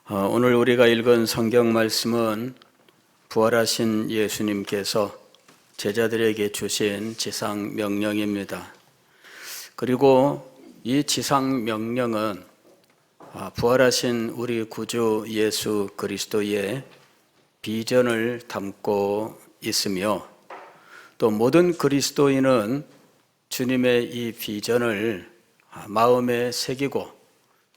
오늘 우리가 읽은 성경 말씀은 부활하신 예수님께서 제자들에게 주신 지상 명령입니다. 그리고 이 지상 명령은 부활하신 우리 구주 예수 그리스도의 비전을 담고 있으며, 또 모든 그리스도인은 주님의 이 비전을 마음에 새기고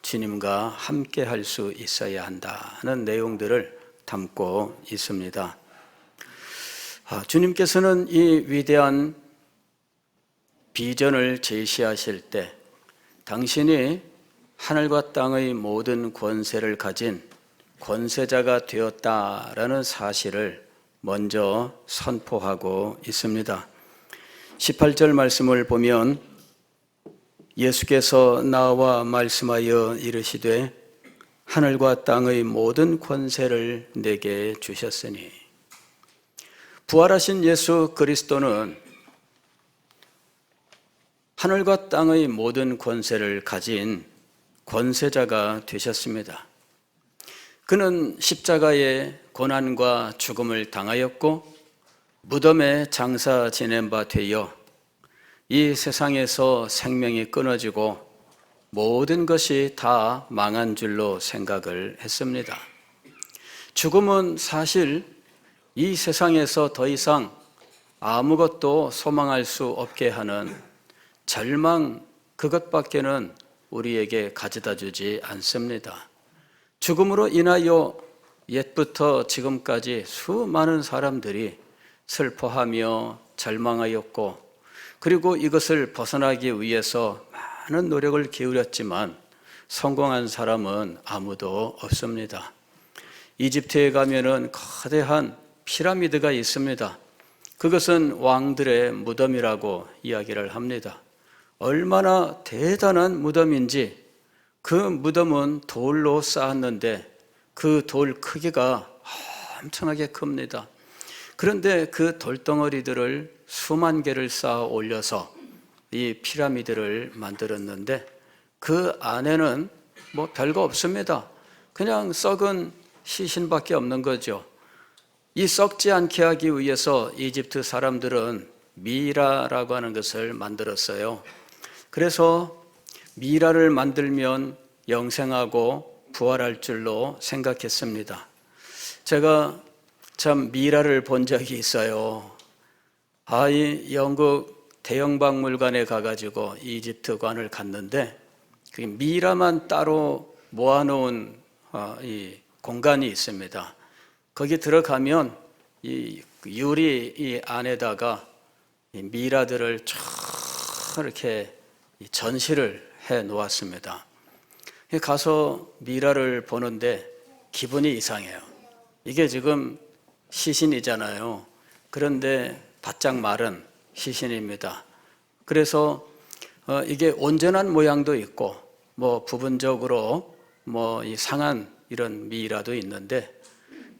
주님과 함께 할 수 있어야 한다는 내용들을 담고 있습니다. 주님께서는 이 위대한 비전을 제시하실 때 당신이 하늘과 땅의 모든 권세를 가진 권세자가 되었다라는 사실을 먼저 선포하고 있습니다. 18절 말씀을 보면 예수께서 나와 말씀하여 이르시되 하늘과 땅의 모든 권세를 내게 주셨으니, 부활하신 예수 그리스도는 하늘과 땅의 모든 권세를 가진 권세자가 되셨습니다. 그는 십자가의 고난과 죽음을 당하였고 무덤에 장사 지낸 바 되어 이 세상에서 생명이 끊어지고 모든 것이 다 망한 줄로 생각을 했습니다. 죽음은 사실 이 세상에서 더 이상 아무것도 소망할 수 없게 하는 절망, 그것밖에는 우리에게 가져다 주지 않습니다. 죽음으로 인하여 옛부터 지금까지 수많은 사람들이 슬퍼하며 절망하였고, 그리고 이것을 벗어나기 위해서 많은 노력을 기울였지만 성공한 사람은 아무도 없습니다. 이집트에 가면은 거대한 피라미드가 있습니다. 그것은 왕들의 무덤이라고 이야기를 합니다. 얼마나 대단한 무덤인지, 그 무덤은 돌로 쌓았는데 그 돌 크기가 엄청나게 큽니다. 그런데 그 돌덩어리들을 수만 개를 쌓아 올려서 이 피라미드를 만들었는데 그 안에는 뭐 별거 없습니다. 그냥 썩은 시신밖에 없는 거죠. 이 썩지 않게 하기 위해서 이집트 사람들은 미라라고 하는 것을 만들었어요. 그래서 미라를 만들면 영생하고 부활할 줄로 생각했습니다. 제가 참 미라를 본 적이 있어요. 이 영국 대형박물관에 가가지고 이집트관을 갔는데 그 미라만 따로 모아놓은 이 공간이 있습니다. 거기 들어가면 이 유리 이 안에다가 이 미라들을 쭉 이렇게 전시를 해 놓았습니다. 가서 미라를 보는데 기분이 이상해요. 이게 지금 시신이잖아요. 그런데 바짝 마른 시신입니다. 그래서 이게 온전한 모양도 있고 뭐 부분적으로 뭐 이 상한 이런 미라도 있는데,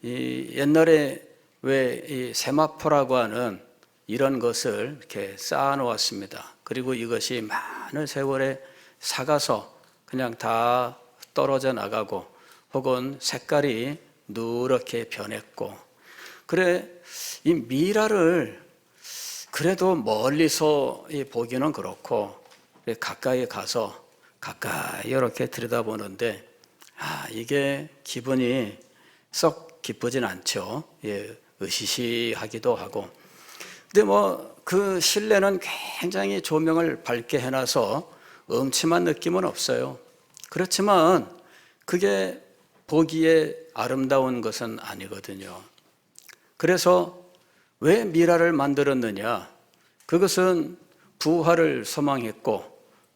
이 옛날에 왜 이 세마포라고 하는 이런 것을 이렇게 쌓아 놓았습니다. 그리고 이것이 많은 세월에 삭아서 그냥 다 떨어져 나가고 혹은 색깔이 누렇게 변했고, 그래 이 미라를 그래도 멀리서 보기는 그렇고 가까이 가서 가까이 이렇게 들여다보는데 이게 기분이 썩 기쁘진 않죠. 으시시하기도 하고. 근데 뭐 그 실내는 굉장히 조명을 밝게 해놔서 음침한 느낌은 없어요. 그렇지만 그게 보기에 아름다운 것은 아니거든요. 그래서 왜 미라를 만들었느냐? 그것은 부활을 소망했고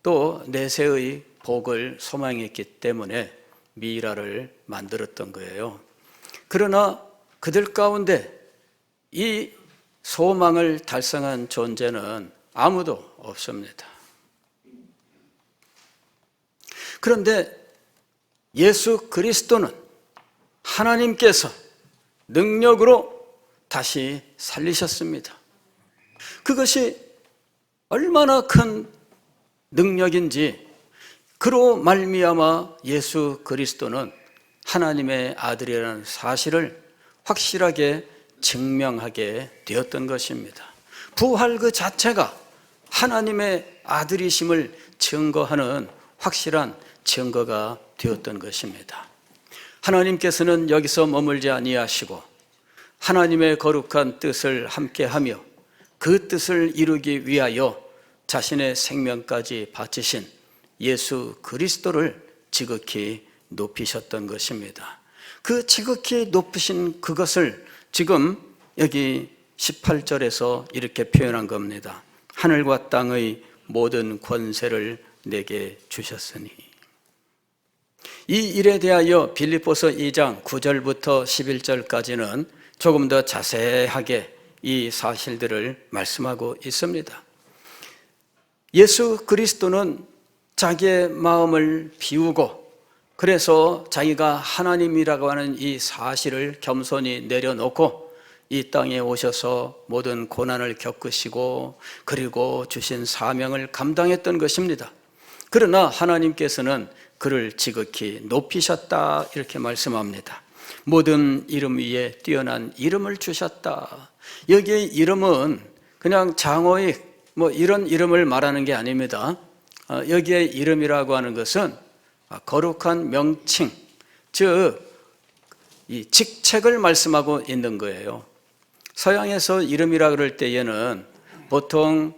또 내세의 복을 소망했기 때문에 미라를 만들었던 거예요. 그러나 그들 가운데 이 소망을 달성한 존재는 아무도 없습니다. 그런데 예수 그리스도는 하나님께서 능력으로 다시 살리셨습니다. 그것이 얼마나 큰 능력인지, 그로 말미암아 예수 그리스도는 하나님의 아들이라는 사실을 확실하게 증명하게 되었던 것입니다. 부활 그 자체가 하나님의 아들이심을 증거하는 확실한 증거가 되었던 것입니다. 하나님께서는 여기서 머물지 아니하시고 하나님의 거룩한 뜻을 함께하며 그 뜻을 이루기 위하여 자신의 생명까지 바치신 예수 그리스도를 지극히 높이셨던 것입니다. 그 지극히 높으신 그것을 지금 여기 18절에서 이렇게 표현한 겁니다. 하늘과 땅의 모든 권세를 내게 주셨으니. 이 일에 대하여 빌립보서 2장 9절부터 11절까지는 조금 더 자세하게 이 사실들을 말씀하고 있습니다. 예수 그리스도는 자기의 마음을 비우고 그래서 자기가 하나님이라고 하는 이 사실을 겸손히 내려놓고 이 땅에 오셔서 모든 고난을 겪으시고 그리고 주신 사명을 감당했던 것입니다. 그러나 하나님께서는 그를 지극히 높이셨다 이렇게 말씀합니다. 모든 이름 위에 뛰어난 이름을 주셨다. 여기에 이름은 그냥 장어익 이런 이름을 말하는 게 아닙니다. 여기에 이름이라고 하는 것은 거룩한 명칭, 즉 이 직책을 말씀하고 있는 거예요. 서양에서 이름이라 그럴 때에는 보통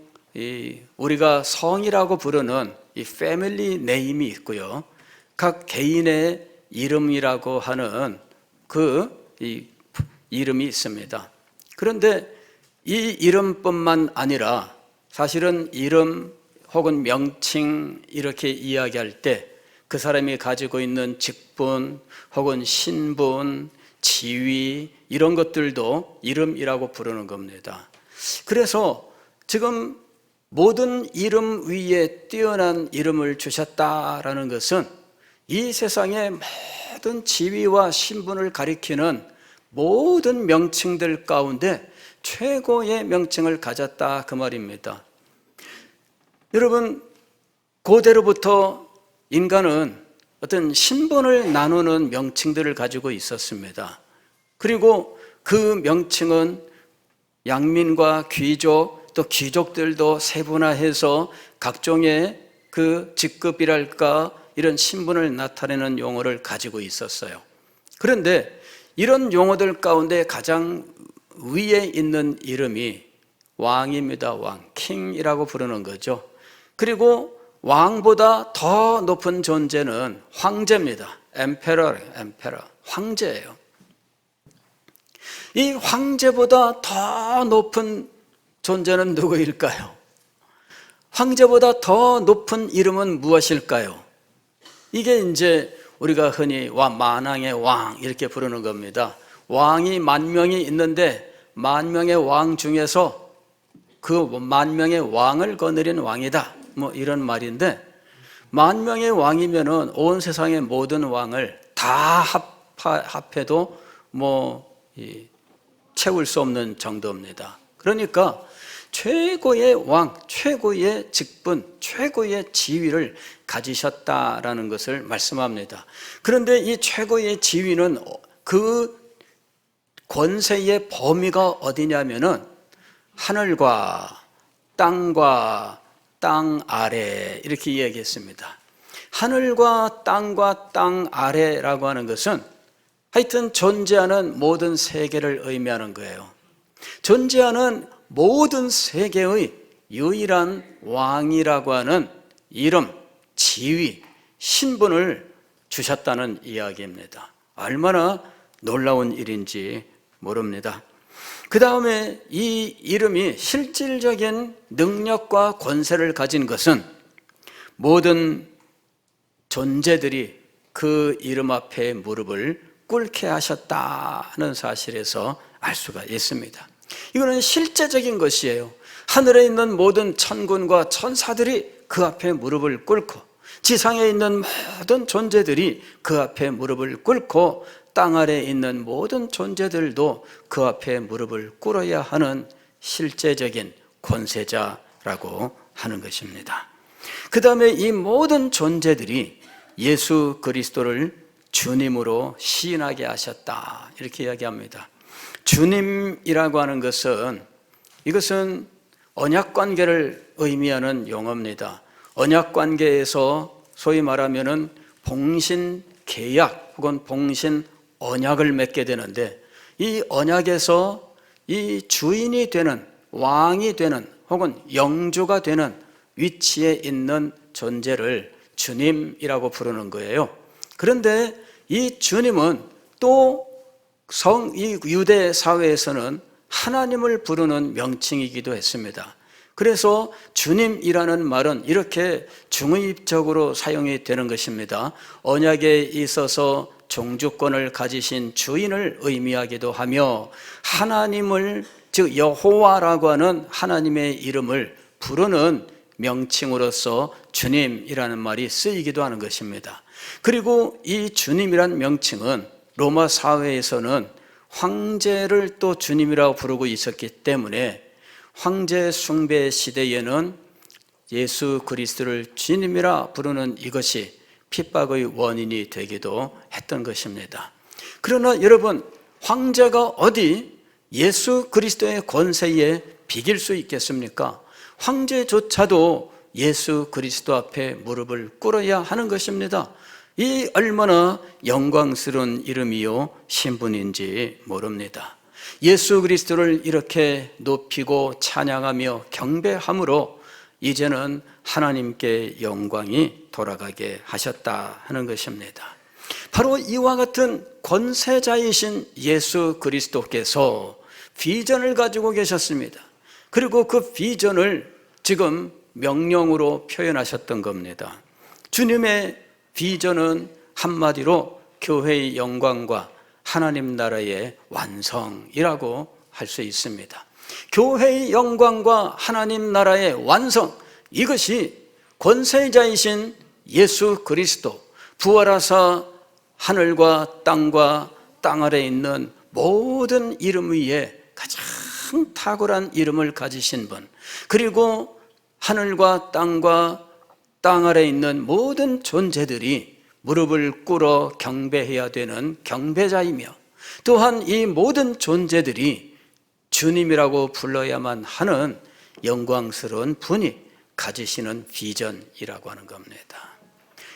우리가 성이라고 부르는 이 패밀리 네임이 있고요. 각 개인의 이름이라고 하는 이 이름이 있습니다. 그런데 이 이름뿐만 아니라 사실은 이름 혹은 명칭 이렇게 이야기할 때 그 사람이 가지고 있는 직분 혹은 신분, 지위 이런 것들도 이름이라고 부르는 겁니다. 그래서 지금 모든 이름 위에 뛰어난 이름을 주셨다라는 것은 이 세상의 모든 지위와 신분을 가리키는 모든 명칭들 가운데 최고의 명칭을 가졌다 그 말입니다. 여러분, 고대로부터 인간은 어떤 신분을 나누는 명칭들을 가지고 있었습니다. 그리고 그 명칭은 양민과 귀족, 또 귀족들도 세분화해서 각종의 그 직급이랄까 이런 신분을 나타내는 용어를 가지고 있었어요. 그런데 이런 용어들 가운데 가장 위에 있는 이름이 왕입니다. 왕, 킹이라고 부르는 거죠. 그리고 왕보다 더 높은 존재는 황제입니다. emperor, 황제예요. 이 황제보다 더 높은 존재는 누구일까요? 황제보다 더 높은 이름은 무엇일까요? 이게 이제 우리가 흔히 만왕의 왕 이렇게 부르는 겁니다. 왕이 10,000명이 있는데 10,000명의 왕 중에서 그 10,000명의 왕을 거느린 왕이다. 이런 말인데 10,000명의 왕이면은 온 세상의 모든 왕을 다 합해도 채울 수 없는 정도입니다. 그러니까 최고의 왕, 최고의 직분, 최고의 지위를 가지셨다라는 것을 말씀합니다. 그런데 이 최고의 지위는 그 권세의 범위가 어디냐면은 하늘과 땅과 땅 아래 이렇게 이야기했습니다. 하늘과 땅 아래라고 하는 것은 하여튼 존재하는 모든 세계를 의미하는 거예요. 존재하는 모든 세계의 유일한 왕이라고 하는 이름, 지위, 신분을 주셨다는 이야기입니다. 얼마나 놀라운 일인지 모릅니다. 그 다음에 이 이름이 실질적인 능력과 권세를 가진 것은 모든 존재들이 그 이름 앞에 무릎을 꿇게 하셨다는 사실에서 알 수가 있습니다. 이거는 실제적인 것이에요. 하늘에 있는 모든 천군과 천사들이 그 앞에 무릎을 꿇고 지상에 있는 모든 존재들이 그 앞에 무릎을 꿇고 땅 아래에 있는 모든 존재들도 그 앞에 무릎을 꿇어야 하는 실제적인 권세자라고 하는 것입니다. 그 다음에 이 모든 존재들이 예수 그리스도를 주님으로 시인하게 하셨다, 이렇게 이야기합니다. 주님이라고 하는 것은, 이것은 언약관계를 의미하는 용어입니다. 언약관계에서 소위 말하면 봉신계약 혹은 봉신언약을 맺게 되는데, 이 언약에서 이 주인이 되는, 왕이 되는 혹은 영주가 되는 위치에 있는 존재를 주님이라고 부르는 거예요. 그런데 이 주님은 또 이 유대 사회에서는 하나님을 부르는 명칭이기도 했습니다. 그래서 주님이라는 말은 이렇게 중의적으로 사용이 되는 것입니다. 언약에 있어서 종주권을 가지신 주인을 의미하기도 하며, 하나님을, 즉 여호와라고 하는 하나님의 이름을 부르는 명칭으로서 주님이라는 말이 쓰이기도 하는 것입니다. 그리고 이 주님이란 명칭은 로마 사회에서는 황제를 또 주님이라고 부르고 있었기 때문에 황제 숭배 시대에는 예수 그리스도를 주님이라 부르는 이것이 핍박의 원인이 되기도 했던 것입니다. 그러나 여러분, 황제가 어디 예수 그리스도의 권세에 비길 수 있겠습니까? 황제조차도 예수 그리스도 앞에 무릎을 꿇어야 하는 것입니다. 이 얼마나 영광스러운 이름이요 신분인지 모릅니다. 예수 그리스도를 이렇게 높이고 찬양하며 경배함으로 이제는 하나님께 영광이 돌아가게 하셨다 하는 것입니다. 바로 이와 같은 권세자이신 예수 그리스도께서 비전을 가지고 계셨습니다. 그리고 그 비전을 지금 명령으로 표현하셨던 겁니다. 주님의 비전은 한마디로 교회의 영광과 하나님 나라의 완성이라고 할 수 있습니다. 교회의 영광과 하나님 나라의 완성, 이것이 권세자이신 예수 그리스도, 부활하사 하늘과 땅 아래에 있는 모든 이름 위에 가장 탁월한 이름을 가지신 분, 그리고 하늘과 땅 아래에 있는 모든 존재들이 무릎을 꿇어 경배해야 되는 경배자이며, 또한 이 모든 존재들이 주님이라고 불러야만 하는 영광스러운 분이 가지시는 비전이라고 하는 겁니다.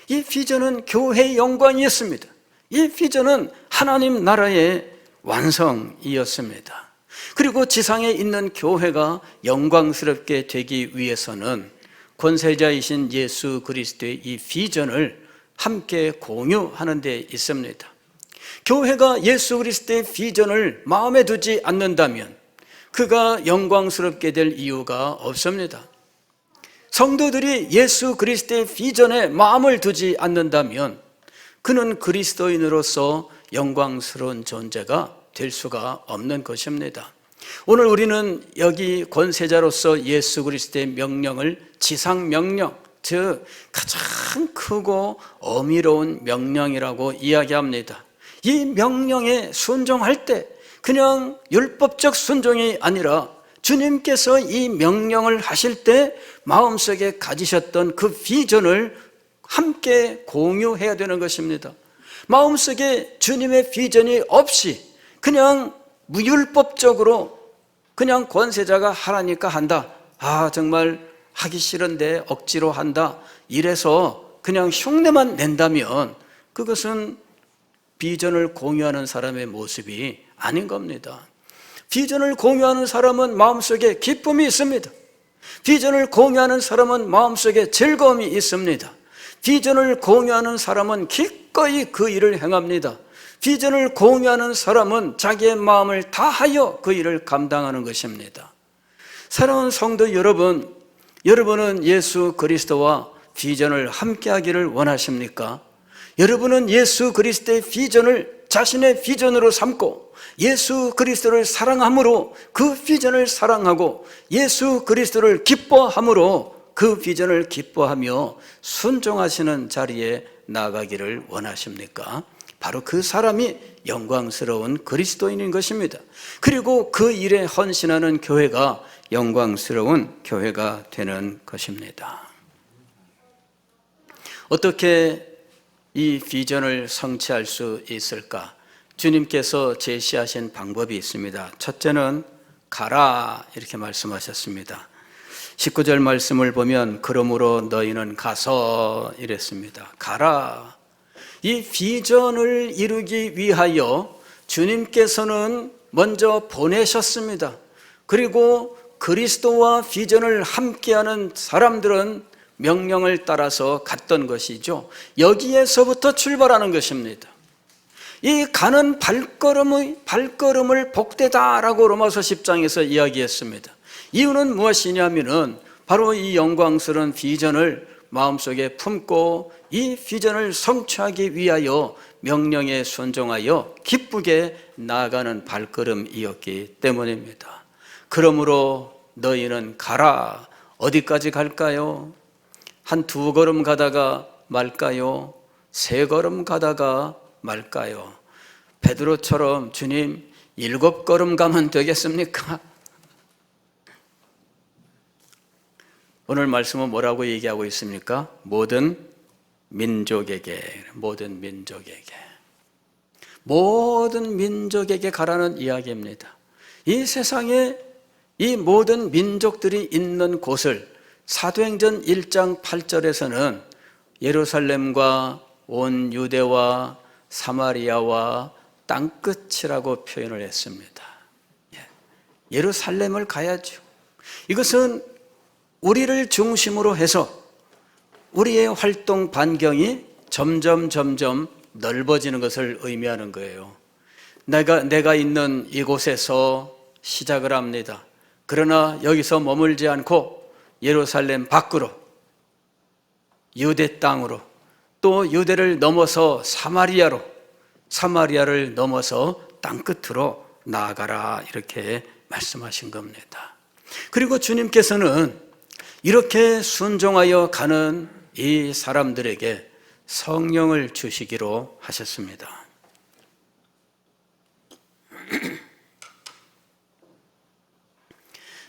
이 비전은 교회의 영광이었습니다. 이 비전은 하나님 나라의 완성이었습니다. 그리고 지상에 있는 교회가 영광스럽게 되기 위해서는 권세자이신 예수 그리스도의 이 비전을 함께 공유하는 데 있습니다. 교회가 예수 그리스도의 비전을 마음에 두지 않는다면 그가 영광스럽게 될 이유가 없습니다. 성도들이 예수 그리스도의 비전에 마음을 두지 않는다면 그는 그리스도인으로서 영광스러운 존재가 될 수가 없는 것입니다. 오늘 우리는 여기 권세자로서 예수 그리스도의 명령을 지상명령, 즉 가장 크고 어미로운 명령이라고 이야기합니다. 이 명령에 순종할 때 그냥 율법적 순종이 아니라 주님께서 이 명령을 하실 때 마음속에 가지셨던 그 비전을 함께 공유해야 되는 것입니다. 마음속에 주님의 비전이 없이 그냥 무율법적으로 그냥 권세자가 하라니까 한다, 정말 하기 싫은데 억지로 한다, 이래서 그냥 흉내만 낸다면 그것은 비전을 공유하는 사람의 모습이 아닌 겁니다. 비전을 공유하는 사람은 마음속에 기쁨이 있습니다. 비전을 공유하는 사람은 마음속에 즐거움이 있습니다. 비전을 공유하는 사람은 기꺼이 그 일을 행합니다. 비전을 공유하는 사람은 자기의 마음을 다하여 그 일을 감당하는 것입니다. 사랑하는 성도 여러분, 여러분은 예수 그리스도와 비전을 함께 하기를 원하십니까? 여러분은 예수 그리스도의 비전을 자신의 비전으로 삼고 예수 그리스도를 사랑함으로 그 비전을 사랑하고 예수 그리스도를 기뻐함으로 그 비전을 기뻐하며 순종하시는 자리에 나가기를 원하십니까? 바로 그 사람이 영광스러운 그리스도인인 것입니다. 그리고 그 일에 헌신하는 교회가 영광스러운 교회가 되는 것입니다. 어떻게 이 비전을 성취할 수 있을까? 주님께서 제시하신 방법이 있습니다. 첫째는 가라 이렇게 말씀하셨습니다. 19절 말씀을 보면 그러므로 너희는 가서 이랬습니다. 가라. 이 비전을 이루기 위하여 주님께서는 먼저 보내셨습니다. 그리고 그리스도와 비전을 함께하는 사람들은 명령을 따라서 갔던 것이죠. 여기에서부터 출발하는 것입니다. 이 가는 발걸음을 복되다라고 로마서 10장에서 이야기했습니다. 이유는 무엇이냐면은 바로 이 영광스러운 비전을 마음속에 품고 이 비전을 성취하기 위하여 명령에 순종하여 기쁘게 나아가는 발걸음이었기 때문입니다. 그러므로 너희는 가라. 어디까지 갈까요? 한 2걸음 가다가 말까요? 3걸음 가다가 말까요? 베드로처럼 주님 7걸음 가면 되겠습니까? 오늘 말씀은 뭐라고 얘기하고 있습니까? 모든 민족에게 가라는 이야기입니다. 이 세상에 이 모든 민족들이 있는 곳을 사도행전 1장 8절에서는 예루살렘과 온 유대와 사마리아와 땅끝이라고 표현을 했습니다. 예루살렘을 가야죠. 이것은 우리를 중심으로 해서 우리의 활동 반경이 점점 넓어지는 것을 의미하는 거예요. 내가 있는 이곳에서 시작을 합니다. 그러나 여기서 머물지 않고 예루살렘 밖으로, 유대 땅으로, 또 유대를 넘어서 사마리아를 넘어서 땅끝으로 나아가라 이렇게 말씀하신 겁니다. 그리고 주님께서는 이렇게 순종하여 가는 이 사람들에게 성령을 주시기로 하셨습니다.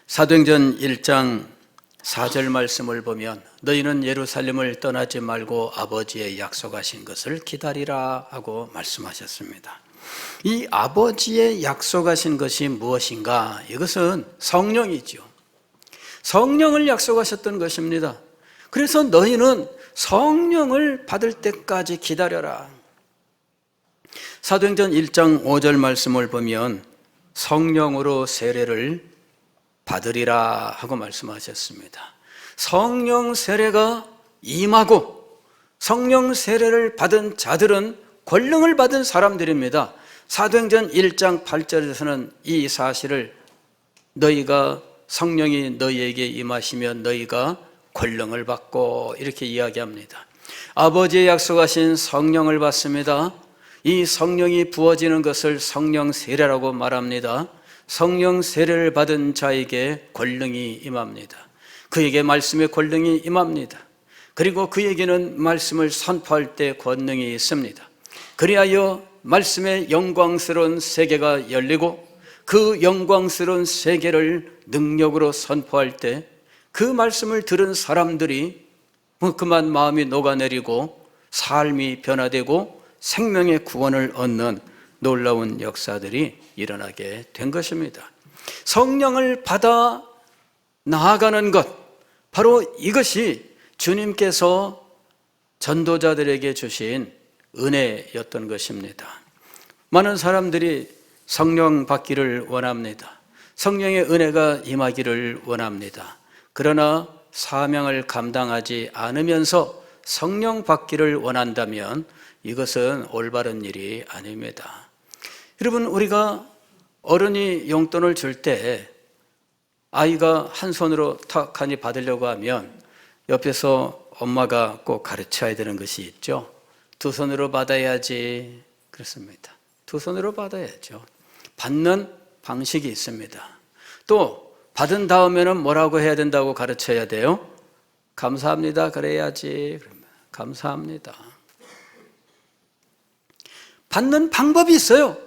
사도행전 1장 4절 말씀을 보면 너희는 예루살렘을 떠나지 말고 아버지의 약속하신 것을 기다리라 하고 말씀하셨습니다. 이 아버지의 약속하신 것이 무엇인가? 이것은 성령이죠. 성령을 약속하셨던 것입니다. 그래서 너희는 성령을 받을 때까지 기다려라. 사도행전 1장 5절 말씀을 보면 성령으로 세례를 받으리라 하고 말씀하셨습니다. 성령 세례가 임하고 성령 세례를 받은 자들은 권능을 받은 사람들입니다. 사도행전 1장 8절에서는 이 사실을 너희가 성령이 너희에게 임하시면 너희가 권능을 받고 이렇게 이야기합니다. 아버지의 약속하신 성령을 받습니다. 이 성령이 부어지는 것을 성령 세례라고 말합니다. 성령 세례를 받은 자에게 권능이 임합니다. 그에게 말씀의 권능이 임합니다. 그리고 그에게는 말씀을 선포할 때 권능이 있습니다. 그리하여 말씀의 영광스러운 세계가 열리고 그 영광스러운 세계를 능력으로 선포할 때 그 말씀을 들은 사람들이 그만 마음이 녹아내리고 삶이 변화되고 생명의 구원을 얻는 놀라운 역사들이 일어나게 된 것입니다. 성령을 받아 나아가는 것, 바로 이것이 주님께서 전도자들에게 주신 은혜였던 것입니다. 많은 사람들이 성령 받기를 원합니다. 성령의 은혜가 임하기를 원합니다. 그러나 사명을 감당하지 않으면서 성령 받기를 원한다면 이것은 올바른 일이 아닙니다. 여러분, 우리가 어른이 용돈을 줄 때 아이가 한 손으로 턱하니 받으려고 하면 옆에서 엄마가 꼭 가르쳐야 되는 것이 있죠. 2손으로 받아야지. 그렇습니다. 2손으로 받아야죠. 받는 방식이 있습니다. 또 받은 다음에는 뭐라고 해야 된다고 가르쳐야 돼요? 감사합니다. 그래야지. 감사합니다. 받는 방법이 있어요.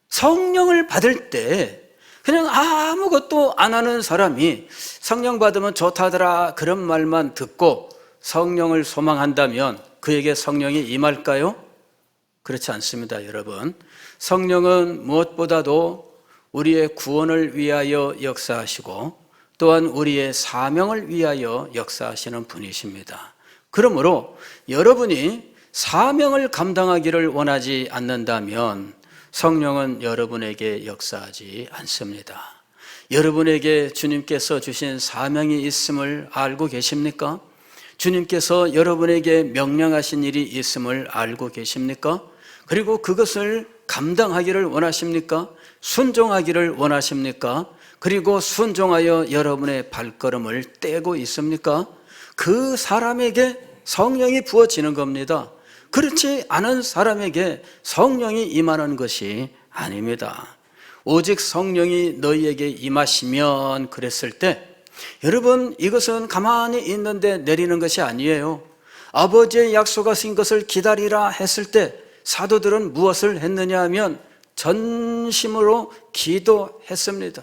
성령을 받을 때 그냥 아무것도 안 하는 사람이 성령 받으면 좋다더라 그런 말만 듣고 성령을 소망한다면 그에게 성령이 임할까요? 그렇지 않습니다, 여러분. 성령은 무엇보다도 우리의 구원을 위하여 역사하시고 또한 우리의 사명을 위하여 역사하시는 분이십니다. 그러므로 여러분이 사명을 감당하기를 원하지 않는다면 성령은 여러분에게 역사하지 않습니다. 여러분에게 주님께서 주신 사명이 있음을 알고 계십니까? 주님께서 여러분에게 명령하신 일이 있음을 알고 계십니까? 그리고 그것을 감당하기를 원하십니까? 순종하기를 원하십니까? 그리고 순종하여 여러분의 발걸음을 떼고 있습니까? 그 사람에게 성령이 부어지는 겁니다. 그렇지 않은 사람에게 성령이 임하는 것이 아닙니다. 오직 성령이 너희에게 임하시면 그랬을 때 여러분, 이것은 가만히 있는데 내리는 것이 아니에요. 아버지의 약속하신 것을 기다리라 했을 때 사도들은 무엇을 했느냐 하면 전심으로 기도했습니다.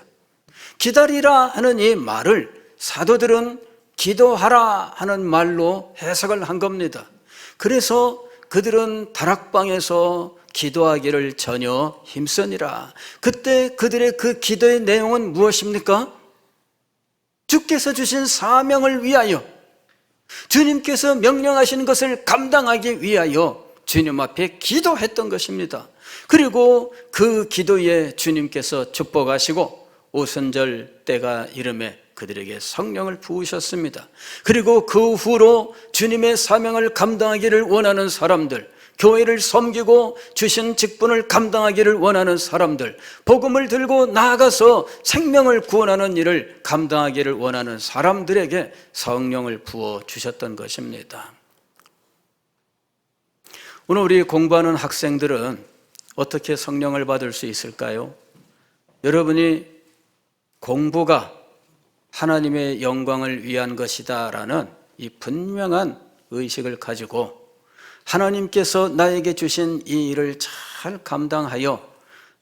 기다리라 하는 이 말을 사도들은 기도하라 하는 말로 해석을 한 겁니다. 그래서 그들은 다락방에서 기도하기를 전혀 힘쓰니라. 그때 그들의 그 기도의 내용은 무엇입니까? 주께서 주신 사명을 위하여, 주님께서 명령하신 것을 감당하기 위하여 주님 앞에 기도했던 것입니다. 그리고 그 기도에 주님께서 축복하시고 오순절 때가 이름에 그들에게 성령을 부으셨습니다. 그리고 그 후로 주님의 사명을 감당하기를 원하는 사람들, 교회를 섬기고 주신 직분을 감당하기를 원하는 사람들, 복음을 들고 나아가서 생명을 구원하는 일을 감당하기를 원하는 사람들에게 성령을 부어 주셨던 것입니다. 오늘 우리 공부하는 학생들은 어떻게 성령을 받을 수 있을까요? 여러분이 공부가 하나님의 영광을 위한 것이다라는 이 분명한 의식을 가지고 하나님께서 나에게 주신 이 일을 잘 감당하여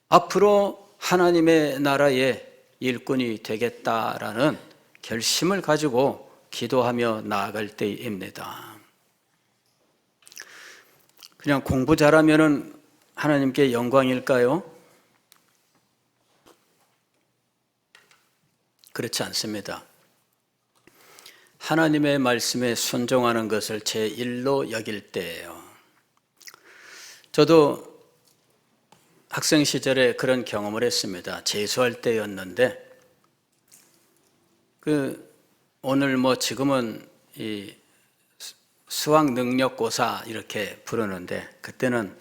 앞으로 하나님의 나라의 일꾼이 되겠다라는 결심을 가지고 기도하며 나아갈 때입니다. 그냥 공부 잘하면 하나님께 영광일까요? 그렇지 않습니다. 하나님의 말씀에 순종하는 것을 제1로 여길 때예요. 저도 학생 시절에 그런 경험을 했습니다. 재수할 때였는데 오늘 지금은 이 수학 능력고사 이렇게 부르는데 그때는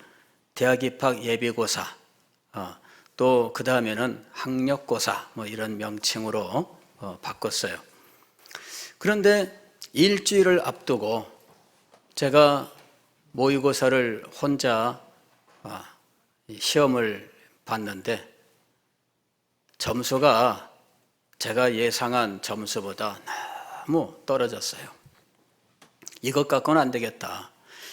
대학 입학 예비고사 또 그 다음에는 학력고사 이런 명칭으로 바꿨어요. 그런데 일주일을 앞두고 제가 모의고사를 혼자 시험을 봤는데 점수가 제가 예상한 점수보다 너무 떨어졌어요. 이것 갖고는 안 되겠다.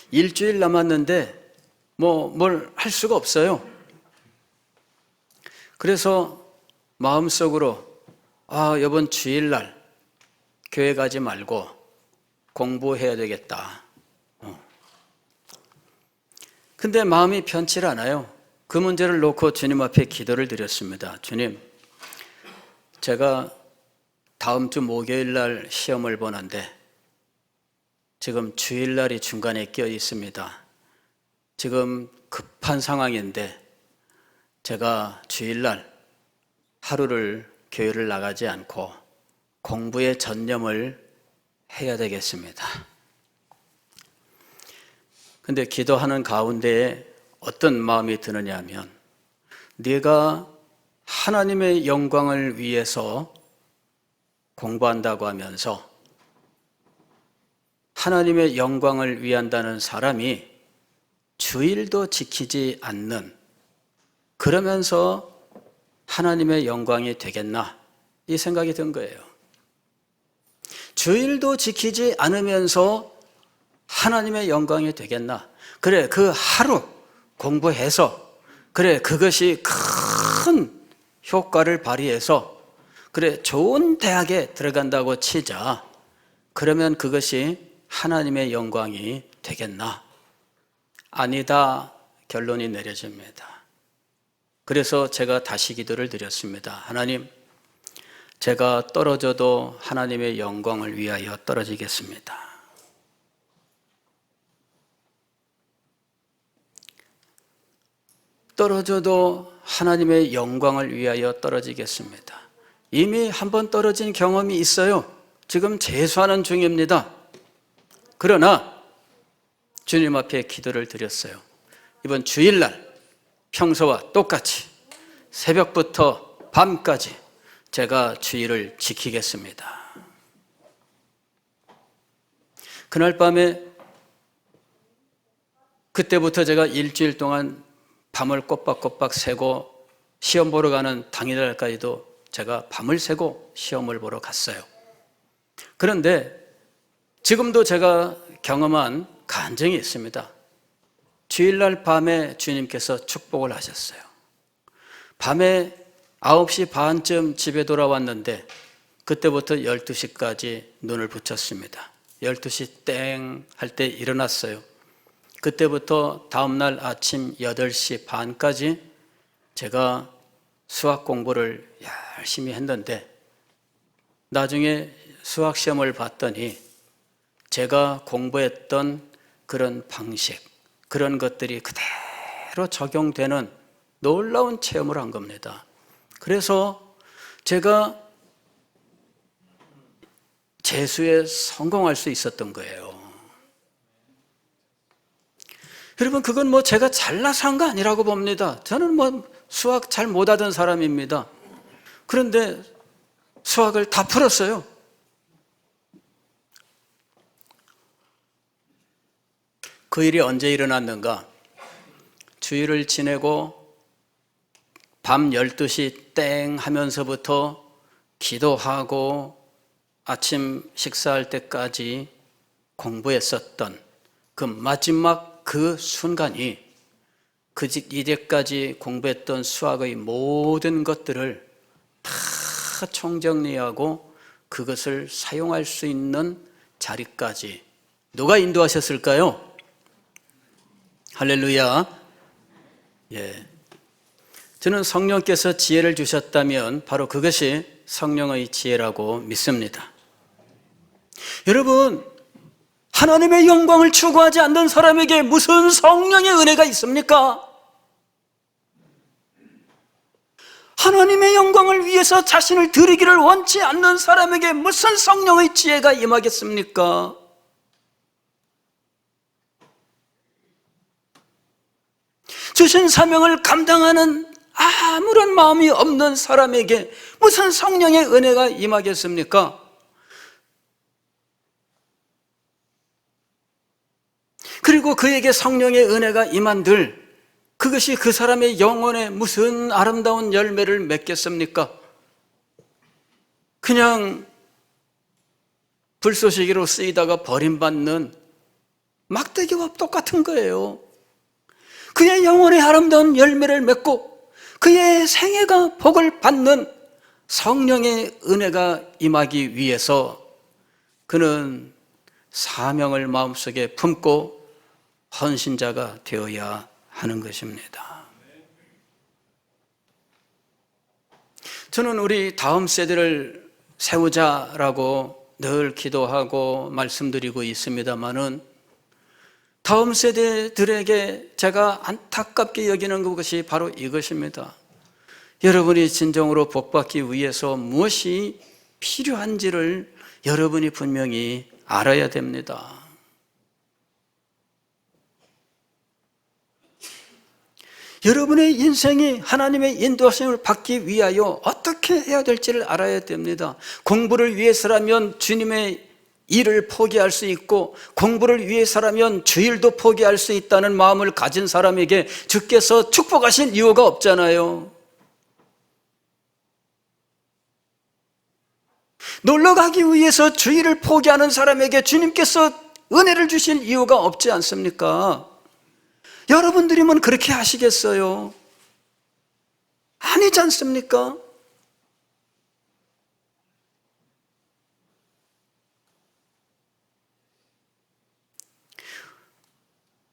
일주일 남았는데 뭘 할 수가 없어요. 그래서 마음속으로 이번 주일날 교회 가지 말고 공부해야 되겠다. 근데 마음이 편치 않아요. 그 문제를 놓고 주님 앞에 기도를 드렸습니다. 주님, 제가 다음 주 목요일날 시험을 보는데 지금 주일날이 중간에 끼어 있습니다. 지금 급한 상황인데 제가 주일날 하루를 교회를 나가지 않고 공부에 전념을 해야 되겠습니다. 근데 기도하는 가운데에 어떤 마음이 드느냐 하면 네가 하나님의 영광을 위해서 공부한다고 하면서 하나님의 영광을 위한다는 사람이 주일도 지키지 않는, 그러면서 하나님의 영광이 되겠나? 이 생각이 든 거예요. 주일도 지키지 않으면서 하나님의 영광이 되겠나? 그래, 그 하루 공부해서, 그래, 그것이 큰 효과를 발휘해서, 그래, 좋은 대학에 들어간다고 치자. 그러면 그것이 하나님의 영광이 되겠나? 아니다. 결론이 내려집니다. 그래서 제가 다시 기도를 드렸습니다. 하나님, 제가 떨어져도 하나님의 영광을 위하여 떨어지겠습니다. 떨어져도 하나님의 영광을 위하여 떨어지겠습니다. 이미 한번 떨어진 경험이 있어요. 지금 재수하는 중입니다. 그러나 주님 앞에 기도를 드렸어요. 이번 주일날 평소와 똑같이 새벽부터 밤까지 제가 주일을 지키겠습니다. 그날 밤에 그때부터 제가 일주일 동안 밤을 꼬박꼬박 새고 시험 보러 가는 당일날까지도 제가 밤을 새고 시험을 보러 갔어요. 그런데 지금도 제가 경험한 간증이 있습니다. 주일날 밤에 주님께서 축복을 하셨어요. 밤에 9시 반쯤 집에 돌아왔는데 그때부터 12시까지 눈을 붙였습니다. 12시 땡 할 때 일어났어요. 그때부터 다음날 아침 8시 반까지 제가 수학 공부를 열심히 했는데 나중에 수학 시험을 봤더니 제가 공부했던 그런 방식, 그런 것들이 그대로 적용되는 놀라운 체험을 한 겁니다. 그래서 제가 재수에 성공할 수 있었던 거예요. 여러분, 그건 뭐 제가 잘나서 한 거 아니라고 봅니다. 저는 뭐 수학 잘 못하던 사람입니다. 그런데 수학을 다 풀었어요. 그 일이 언제 일어났는가? 주일을 지내고 밤 12시 땡 하면서부터 기도하고 아침 식사할 때까지 공부했었던 그 마지막 그 순간이 이제까지 공부했던 수학의 모든 것들을 다 총정리하고 그것을 사용할 수 있는 자리까지 누가 인도하셨을까요? 할렐루야. 예. 저는 성령께서 지혜를 주셨다면 바로 그것이 성령의 지혜라고 믿습니다. 여러분, 하나님의 영광을 추구하지 않는 사람에게 무슨 성령의 은혜가 있습니까? 하나님의 영광을 위해서 자신을 드리기를 원치 않는 사람에게 무슨 성령의 지혜가 임하겠습니까? 주신 사명을 감당하는 아무런 마음이 없는 사람에게 무슨 성령의 은혜가 임하겠습니까? 그리고 그에게 성령의 은혜가 임한들 그것이 그 사람의 영혼에 무슨 아름다운 열매를 맺겠습니까? 그냥 불쏘시개로 쓰이다가 버림받는 막대기와 똑같은 거예요. 그의 영혼의 아름다운 열매를 맺고 그의 생애가 복을 받는 성령의 은혜가 임하기 위해서 그는 사명을 마음속에 품고 헌신자가 되어야 하는 것입니다. 저는 우리 다음 세대를 세우자라고 늘 기도하고 말씀드리고 있습니다마는 다음 세대들에게 제가 안타깝게 여기는 것이 바로 이것입니다. 여러분이 진정으로 복받기 위해서 무엇이 필요한지를 여러분이 분명히 알아야 됩니다. 여러분의 인생이 하나님의 인도하심을 받기 위하여 어떻게 해야 될지를 알아야 됩니다. 공부를 위해서라면 주님의 일을 포기할 수 있고 공부를 위해서라면 주일도 포기할 수 있다는 마음을 가진 사람에게 주께서 축복하신 이유가 없잖아요. 놀러 가기 위해서 주일을 포기하는 사람에게 주님께서 은혜를 주실 이유가 없지 않습니까? 여러분들이면 그렇게 하시겠어요? 아니지 않습니까?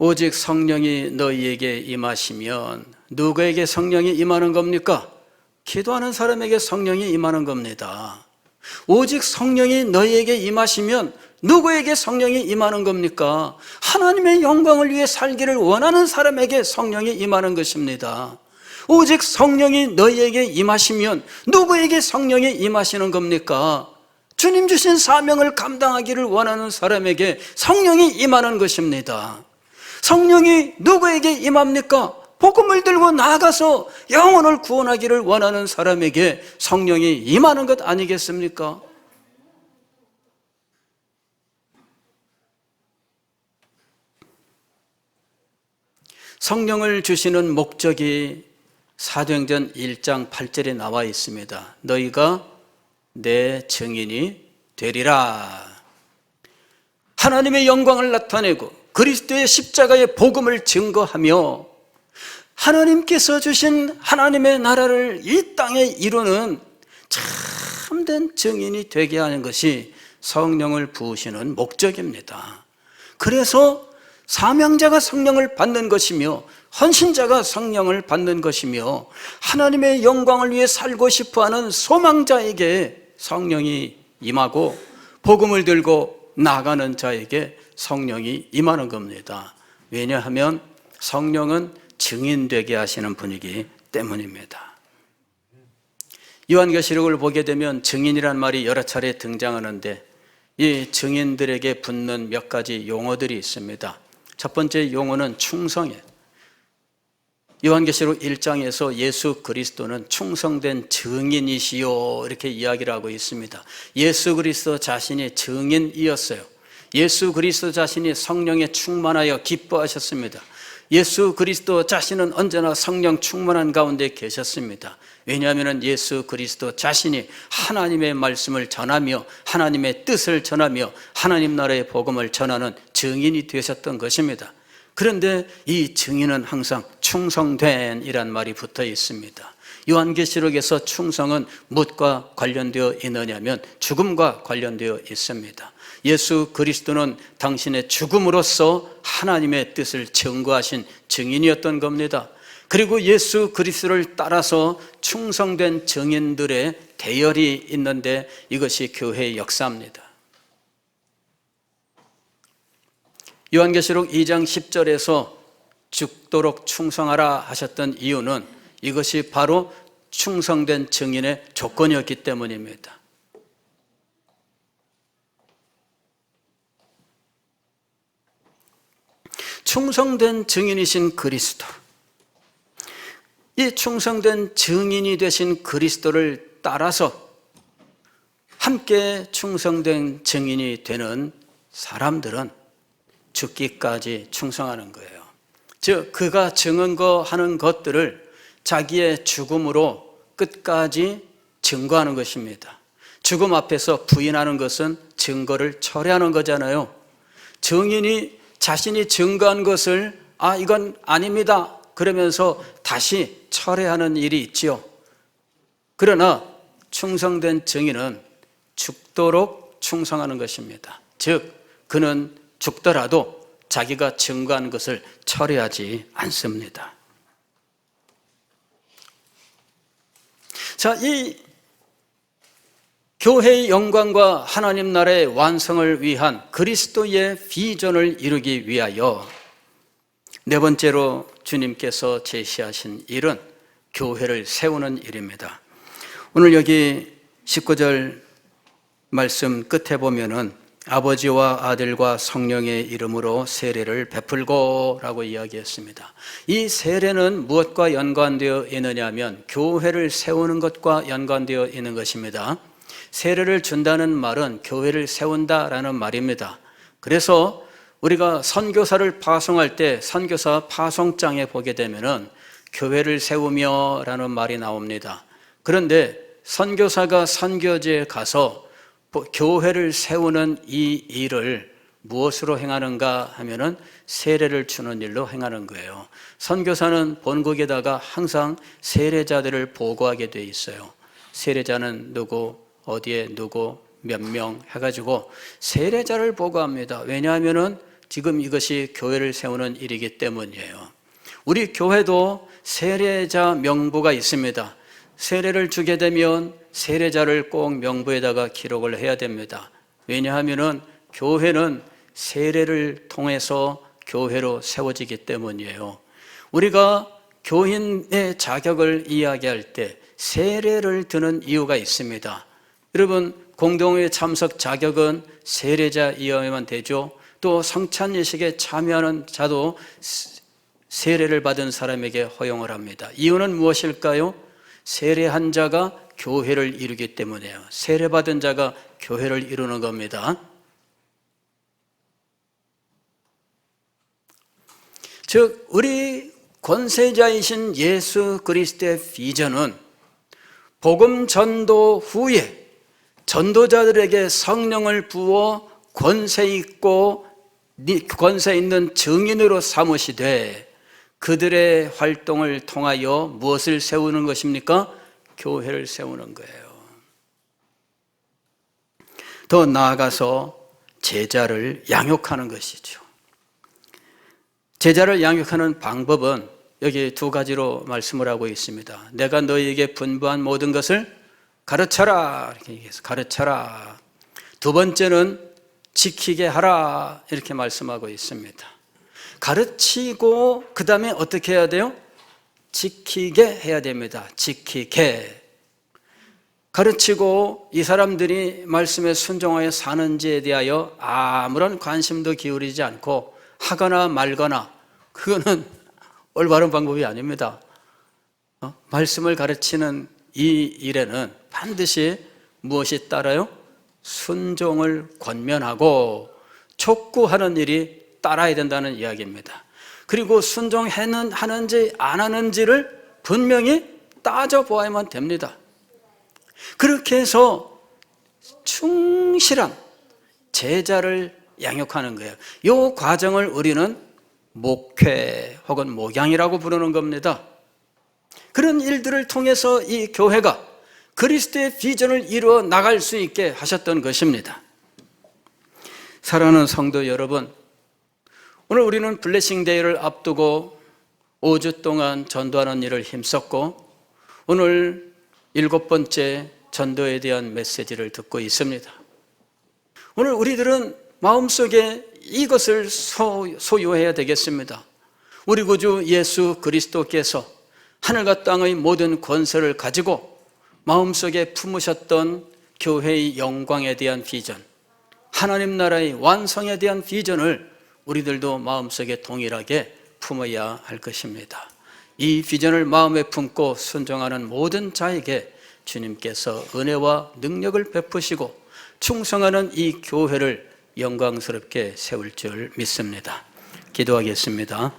오직 성령이 너희에게 임하시면, 누구에게 성령이 임하는 겁니까? 기도하는 사람에게 성령이 임하는 겁니다. 오직 성령이 너희에게 임하시면 누구에게 성령이 임하는 겁니까? 하나님의 영광을 위해 살기를 원하는 사람에게 성령이 임하는 것입니다. 오직 성령이 너희에게 임하시면 누구에게 성령이 임하시는 겁니까? 주님 주신 사명을 감당하기를 원하는 사람에게 성령이 임하는 것입니다. 성령이 누구에게 임합니까? 복음을 들고 나아가서 영혼을 구원하기를 원하는 사람에게 성령이 임하는 것 아니겠습니까? 성령을 주시는 목적이 사도행전 1장 8절에 나와 있습니다. 너희가 내 증인이 되리라. 하나님의 영광을 나타내고 그리스도의 십자가의 복음을 증거하며 하나님께서 주신 하나님의 나라를 이 땅에 이루는 참된 증인이 되게 하는 것이 성령을 부으시는 목적입니다. 그래서 사명자가 성령을 받는 것이며 헌신자가 성령을 받는 것이며 하나님의 영광을 위해 살고 싶어하는 소망자에게 성령이 임하고 복음을 들고 나가는 자에게 성령이 임하는 겁니다. 왜냐하면 성령은 증인되게 하시는 분이기 때문입니다. 요한계시록을 보게 되면 증인이란 말이 여러 차례 등장하는데 이 증인들에게 붙는 몇 가지 용어들이 있습니다. 첫 번째 용어는 충성이에요. 요한계시록 1장에서 예수 그리스도는 충성된 증인이시요 이렇게 이야기를 하고 있습니다. 예수 그리스도 자신이 증인이었어요. 예수 그리스도 자신이 성령에 충만하여 기뻐하셨습니다. 예수 그리스도 자신은 언제나 성령 충만한 가운데 계셨습니다. 왜냐하면 예수 그리스도 자신이 하나님의 말씀을 전하며 하나님의 뜻을 전하며 하나님 나라의 복음을 전하는 증인이 되셨던 것입니다. 그런데 이 증인은 항상 충성된 이란 말이 붙어 있습니다. 요한계시록에서 충성은 무엇과 관련되어 있느냐면 죽음과 관련되어 있습니다. 예수 그리스도는 당신의 죽음으로써 하나님의 뜻을 증거하신 증인이었던 겁니다. 그리고 예수 그리스도를 따라서 충성된 증인들의 대열이 있는데 이것이 교회의 역사입니다. 요한계시록 2장 10절에서 죽도록 충성하라 하셨던 이유는 이것이 바로 충성된 증인의 조건이었기 때문입니다. 충성된 증인이신 그리스도, 이 충성된 증인이 되신 그리스도를 따라서 함께 충성된 증인이 되는 사람들은 죽기까지 충성하는 거예요. 즉 그가 증언하는 것들을 자기의 죽음으로 끝까지 증거하는 것입니다. 죽음 앞에서 부인하는 것은 증거를 철회하는 거잖아요. 증인이 자신이 증거한 것을 이건 아닙니다 그러면서 다시 철회하는 일이 있지요. 그러나 충성된 증인은 죽도록 충성하는 것입니다. 즉 그는 죽더라도 자기가 증거한 것을 철회하지 않습니다. 자, 이 교회의 영광과 하나님 나라의 완성을 위한 그리스도의 비전을 이루기 위하여 네 번째로 주님께서 제시하신 일은 교회를 세우는 일입니다. 오늘 여기 19절 말씀 끝에 보면은 아버지와 아들과 성령의 이름으로 세례를 베풀고 라고 이야기했습니다. 이 세례는 무엇과 연관되어 있느냐 하면 교회를 세우는 것과 연관되어 있는 것입니다. 세례를 준다는 말은 교회를 세운다라는 말입니다. 그래서 우리가 선교사를 파송할 때 선교사 파송장에 보게 되면은 교회를 세우며 라는 말이 나옵니다. 그런데 선교사가 선교지에 가서 교회를 세우는 이 일을 무엇으로 행하는가 하면은 세례를 주는 일로 행하는 거예요. 선교사는 본국에다가 항상 세례자들을 보고하게 돼 있어요. 세례자는 누구, 어디에 누구, 몇 명 해가지고 세례자를 보고합니다. 왜냐하면은 지금 이것이 교회를 세우는 일이기 때문이에요. 우리 교회도 세례자 명부가 있습니다. 세례를 주게 되면 세례자를 꼭 명부에다가 기록을 해야 됩니다. 왜냐하면 교회는 세례를 통해서 교회로 세워지기 때문이에요. 우리가 교인의 자격을 이야기할 때 세례를 드는 이유가 있습니다. 여러분, 공동회 참석 자격은 세례자이어야만 되죠. 또 성찬 예식에 참여하는 자도 세례를 받은 사람에게 허용을 합니다. 이유는 무엇일까요? 세례한 자가 교회를 이루기 때문이에요. 세례받은 자가 교회를 이루는 겁니다. 즉, 우리 권세자이신 예수 그리스도의 비전은 복음 전도 후에 전도자들에게 성령을 부어 권세 있는 증인으로 삼으시되 그들의 활동을 통하여 무엇을 세우는 것입니까? 교회를 세우는 거예요. 더 나아가서 제자를 양육하는 것이죠. 제자를 양육하는 방법은 여기 두 가지로 말씀을 하고 있습니다. 내가 너희에게 분부한 모든 것을 가르쳐라, 이렇게 얘기해서 가르쳐라. 두 번째는 지키게 하라, 이렇게 말씀하고 있습니다. 가르치고 그 다음에 어떻게 해야 돼요? 지키게 해야 됩니다. 지키게. 가르치고 이 사람들이 말씀에 순종하여 사는지에 대하여 아무런 관심도 기울이지 않고 하거나 말거나, 그거는 올바른 방법이 아닙니다. 말씀을 가르치는 이 일에는 반드시 무엇이 따라요? 순종을 권면하고 촉구하는 일이 따라야 된다는 이야기입니다. 그리고 순종하는지 안 하는지를 분명히 따져보아야만 됩니다. 그렇게 해서 충실한 제자를 양육하는 거예요. 이 과정을 우리는 목회 혹은 목양이라고 부르는 겁니다. 그런 일들을 통해서 이 교회가 그리스도의 비전을 이루어 나갈 수 있게 하셨던 것입니다. 사랑하는 성도 여러분, 오늘 우리는 블레싱 데이를 앞두고 5주 동안 전도하는 일을 힘썼고 오늘 7번째 전도에 대한 메시지를 듣고 있습니다. 오늘 우리들은 마음속에 이것을 소유해야 되겠습니다. 우리 구주 예수 그리스도께서 하늘과 땅의 모든 권세를 가지고 마음속에 품으셨던 교회의 영광에 대한 비전, 하나님 나라의 완성에 대한 비전을 우리들도 마음속에 동일하게 품어야 할 것입니다. 이 비전을 마음에 품고 순종하는 모든 자에게 주님께서 은혜와 능력을 베푸시고 충성하는 이 교회를 영광스럽게 세울 줄 믿습니다. 기도하겠습니다.